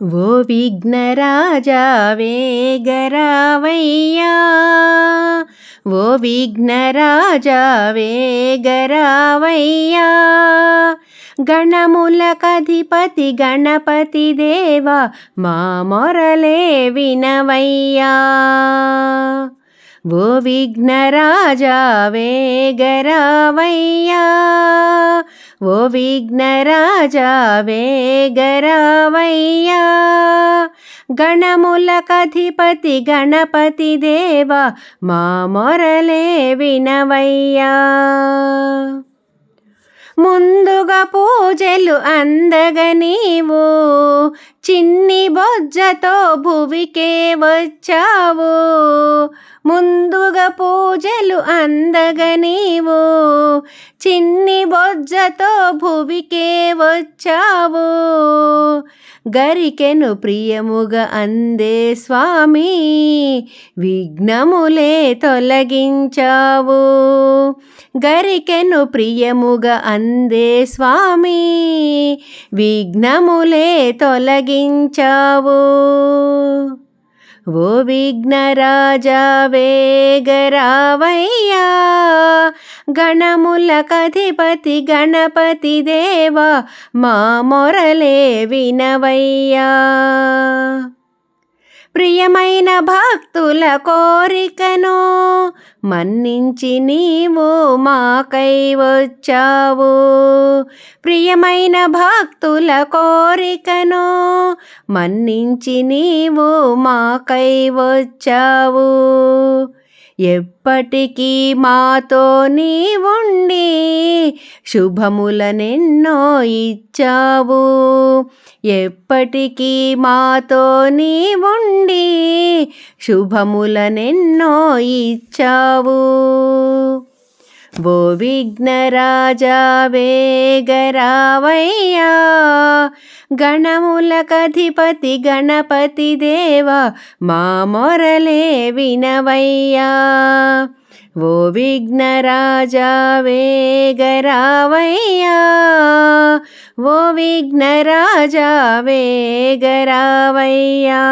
ఓ విఘ్నరాజా వేగరావయ్యా, ఓ విఘ్నరాజా వేగరావయ్యా, గణములకధిపతి గణపతి దేవా మా మొరలే వినవయ్యా. ఓ విఘ్నరాజా వేగరావయ్యా, ఓ విఘ్నరాజా వేగరావయ్యా, గణములకధిపతి గణపతి దేవా మా మొరలే వినవయ్యా. ముందుగా పూజలు అందగా నీవు చిన్ని బొజ్జతో భువికే వచ్చావు. ముందుగా పూజలు అందగా నీవు చిన్ని బొజ్జతో భువికే వచ్చావు. గరికెను ప్రియముగా అందే స్వామి విఘ్నములే తొలగించావు. గరికెను ప్రియముగా అందే స్వామి విఘ్నములే తొలగించావు. ఓ విఘ్నరాజా వేగరావయ్యా, గణములకధిపతి గణపతి దేవా మా మొరలే వినవయ్యా. ప్రియమైన భక్తుల కోరికను మన్నించి నీవు మాకై వచ్చావు. ప్రియమైన భక్తుల కోరికను మన్నించి నీవు మాకై వచ్చావు. ఎప్పటికీ మాతో నీవుండి శుభములనెన్నో ఇచ్చావు. ఎప్పటికీ మాతో నీవుండి శుభములనెన్నో ఇచ్చావు. ఓ విఘ్నరాజా వేగరావయ్యా, గణములకధిపతి గణపతి దేవా మా మొరలే వినవయ్యా. ఓ విఘ్నరాజా వేగరావయ్యా, ఓ విఘ్నరాజా వేగరావయ్యా.